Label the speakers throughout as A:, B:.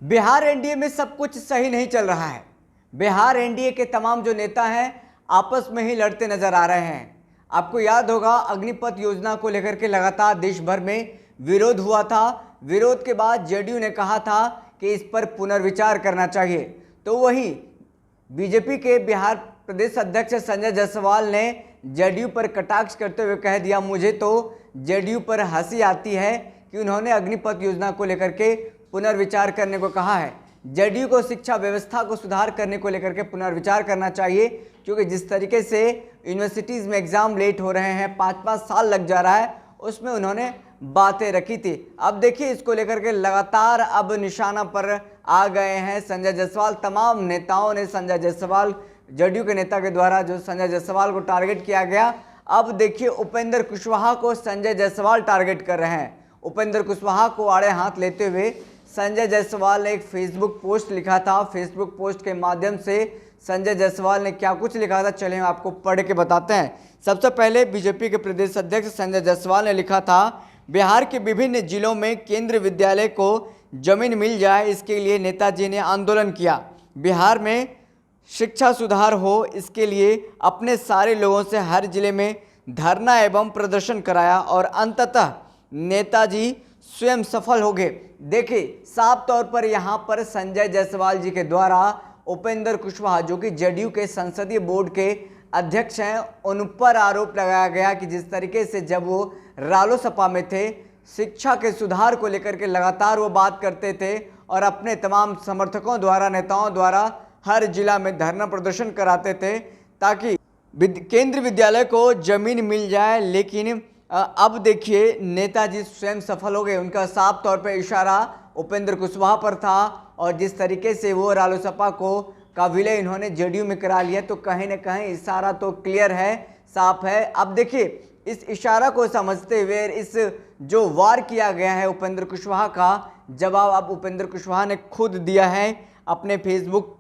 A: Bihar NDA में सब कुछ सही नहीं चल रहा है। बिहार एनडीए के तमाम जो नेता हैं आपस में ही लड़ते नजर आ रहे हैं। आपको याद होगा अग्निपथ योजना को लेकर के लगातार देश भर में विरोध हुआ था। विरोध के बाद जेडीयू ने कहा था कि इस पर पुनर्विचार करना चाहिए। तो वहीं बीजेपी के बिहार प्रदेश अध्यक्ष संजय जायसवाल ने जेडीयू पर कटाक्ष करते हुए कह दिया, मुझे तो जेडीयू पर हंसी आती है कि उन्होंने अग्निपथ योजना को लेकर के पुनर्विचार करने को कहा है। जेडीयू को शिक्षा व्यवस्था को सुधार करने को लेकर के पुनर्विचार करना चाहिए, क्योंकि जिस तरीके से यूनिवर्सिटीज़ में एग्ज़ाम लेट हो रहे हैं, 5-5 साल लग जा रहा है, उसमें उन्होंने बातें रखी थी। अब देखिए इसको लेकर के लगातार अब निशाना पर आ गए हैं संजय जायसवाल। तमाम नेताओं ने संजय जायसवाल, जेडीयू के नेता के द्वारा जो संजय जायसवाल को टारगेट किया गया, अब देखिए उपेंद्र कुशवाहा को संजय जायसवाल टारगेट कर रहे हैं। उपेंद्र कुशवाहा को आड़े हाथ लेते हुए संजय जायसवाल ने एक फेसबुक पोस्ट लिखा था। फेसबुक पोस्ट के माध्यम से संजय जायसवाल ने क्या कुछ लिखा था, चलिए हम आपको पढ़ के बताते हैं। सबसे पहले बीजेपी के प्रदेश अध्यक्ष संजय जायसवाल ने लिखा था, बिहार के विभिन्न जिलों में केंद्रीय विद्यालय को जमीन मिल जाए, इसके लिए नेताजी ने आंदोलन किया। बिहार में शिक्षा सुधार हो, इसके लिए अपने सारे लोगों से हर जिले में धरना एवं प्रदर्शन कराया और अंततः नेताजी स्वयं सफल हो गए। देखिए साफ तौर पर यहाँ पर संजय जायसवाल जी के द्वारा उपेंद्र कुशवाहा, जो कि जेडीयू के संसदीय बोर्ड के अध्यक्ष हैं, उन पर आरोप लगाया गया कि जिस तरीके से जब वो रालोसपा में थे, शिक्षा के सुधार को लेकर के लगातार वो बात करते थे और अपने तमाम समर्थकों द्वारा, नेताओं द्वारा हर जिला में धरना प्रदर्शन कराते थे ताकि केंद्रीय विद्यालय को जमीन मिल जाए। लेकिन अब देखिए नेताजी स्वयं सफल हो गए। उनका साफ तौर पे इशारा उपेंद्र कुशवाहा पर था और जिस तरीके से वो रालोसपा का विलय इन्होंने जेडीयू में करा लिया, तो कहीं ना कहीं इशारा तो क्लियर है, साफ है। अब देखिए इस इशारा को समझते हुए इस जो वार किया गया है उपेंद्र कुशवाहा का जवाब अब उपेंद्र कुशवाहा ने खुद दिया है अपने फेसबुक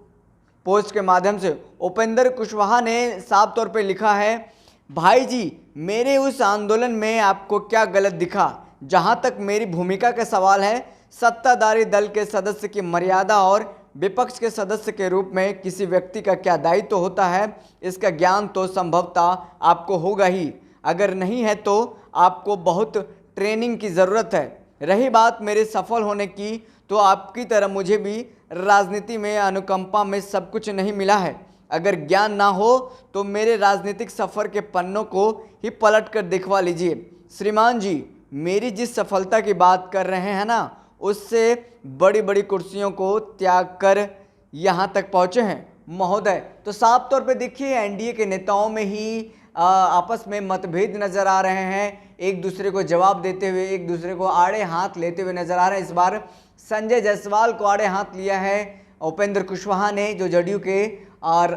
A: पोस्ट के माध्यम से। उपेंद्र कुशवाहा ने साफ तौर पे लिखा है, भाई जी मेरे उस आंदोलन में आपको क्या गलत दिखा? जहां तक मेरी भूमिका का सवाल है, सत्ताधारी दल के सदस्य की मर्यादा और विपक्ष के सदस्य के रूप में किसी व्यक्ति का क्या दायित्व होता है, इसका ज्ञान तो संभवतः आपको होगा ही। अगर नहीं है तो आपको बहुत ट्रेनिंग की ज़रूरत है। रही बात मेरे सफल होने की, तो आपकी तरह मुझे भी राजनीति में अनुकंपा में सब कुछ नहीं मिला है। अगर ज्ञान ना हो तो मेरे राजनीतिक सफ़र के पन्नों को ही पलट कर दिखवा लीजिए। श्रीमान जी मेरी जिस सफलता की बात कर रहे हैं ना, उससे बड़ी बड़ी कुर्सियों को त्याग कर यहाँ तक पहुँचे हैं महोदय। तो साफ तौर पे देखिए एनडीए के नेताओं में ही आपस में मतभेद नज़र आ रहे हैं, एक दूसरे को जवाब देते हुए, एक दूसरे को आड़े हाथ लेते हुए नज़र आ रहे हैं। इस बार संजय जायसवाल को आड़े हाथ लिया है उपेंद्र कुशवाहा ने, जो जेडीयू के और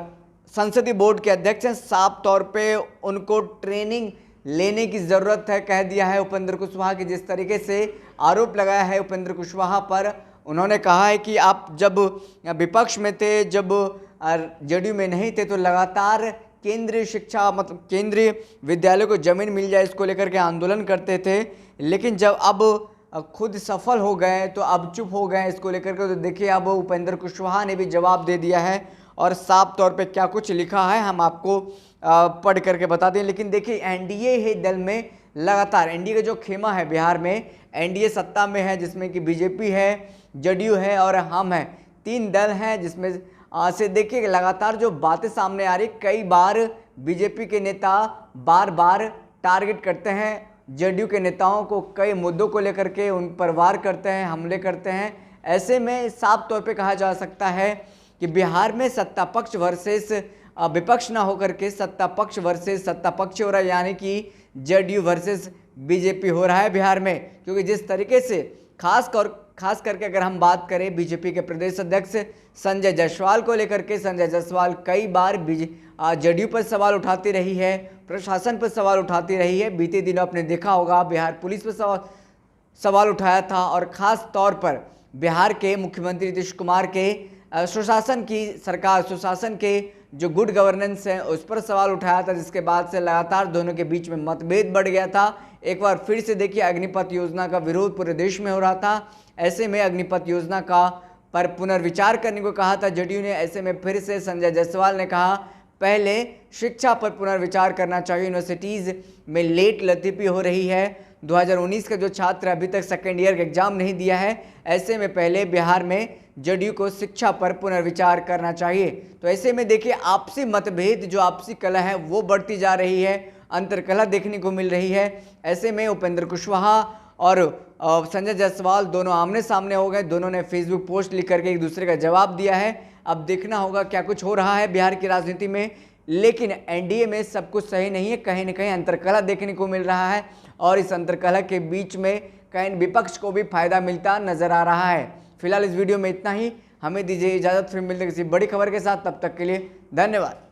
A: संसदीय बोर्ड के अध्यक्ष हैं। साफ तौर पे उनको ट्रेनिंग लेने की ज़रूरत है कह दिया है उपेंद्र कुशवाहा की। जिस तरीके से आरोप लगाया है उपेंद्र कुशवाहा पर, उन्होंने कहा है कि आप जब विपक्ष में थे, जब जेडीयू में नहीं थे, तो लगातार केंद्रीय शिक्षा मतलब केंद्रीय विद्यालय को जमीन मिल जाए इसको लेकर के आंदोलन करते थे। लेकिन जब अब खुद सफल हो गए तो अब चुप हो गए इसको लेकर के। तो देखिए अब उपेंद्र कुशवाहा ने भी जवाब दे दिया है और साफ तौर पे क्या कुछ लिखा है हम आपको पढ़ करके बता दें। लेकिन देखिए एनडीए है दल में लगातार, एनडीए का जो खेमा है बिहार में, एनडीए सत्ता में है जिसमें कि बीजेपी है, जेडीयू है और हम हैं, 3 दल हैं जिसमें से देखिए लगातार जो बातें सामने आ रही, कई बार बीजेपी के नेता बार बार टारगेट करते हैं जेडीयू के नेताओं को, कई मुद्दों को लेकर के उन पर वार करते हैं, हमले करते हैं। ऐसे में साफ तौर पे कहा जा सकता है कि बिहार में सत्ता पक्ष वर्सेस विपक्ष ना होकर के सत्ता पक्ष वर्सेस सत्ता पक्ष हो रहा है, यानी कि जेडीयू वर्सेस बीजेपी हो रहा है बिहार में। क्योंकि जिस तरीके से खास करके अगर हम बात करें बीजेपी के प्रदेश अध्यक्ष संजय जायसवाल को लेकर के, संजय जायसवाल कई बार जेडीयू पर सवाल उठाती रही है, प्रशासन पर सवाल उठाती रही है। बीते दिनों आपने देखा होगा बिहार पुलिस पर सवाल उठाया था और ख़ास तौर पर बिहार के मुख्यमंत्री नीतीश कुमार के सुशासन की सरकार, सुशासन के जो गुड गवर्नेंस है उस पर सवाल उठाया था, जिसके बाद से लगातार दोनों के बीच में मतभेद बढ़ गया था। एक बार फिर से देखिए अग्निपथ योजना का विरोध पूरे देश में हो रहा था। ऐसे में अग्निपथ योजना का पर पुनर्विचार करने को कहा था जदयू ने। ऐसे में फिर से संजय जायसवाल ने कहा, पहले शिक्षा पर पुनर्विचार करना चाहिए। यूनिवर्सिटीज़ में लेट लतीफ़ी हो रही है। 2019 का जो छात्र अभी तक सेकेंड ईयर का एग्जाम नहीं दिया है, ऐसे में पहले बिहार में जदयू को शिक्षा पर पुनर्विचार करना चाहिए। तो ऐसे में देखिए, आपसी मतभेद, जो आपसी कलह है वो बढ़ती जा रही है, अंतर्कलह देखने को मिल रही है। ऐसे में उपेंद्र कुशवाहा और संजय जायसवाल दोनों आमने सामने हो गए। दोनों ने फेसबुक पोस्ट लिख करके एक दूसरे का जवाब दिया है। अब देखना होगा क्या कुछ हो रहा है बिहार की राजनीति में। लेकिन एनडीए में सब कुछ सही नहीं है, कहीं न कहीं अंतर्कलह देखने को मिल रहा है और इस अंतर्कलह के बीच में कहीं विपक्ष को भी फायदा मिलता नजर आ रहा है। फिलहाल इस वीडियो में इतना ही। हमें दीजिए इजाजत, फिर मिलते किसी बड़ी खबर के साथ। तब तक के लिए धन्यवाद।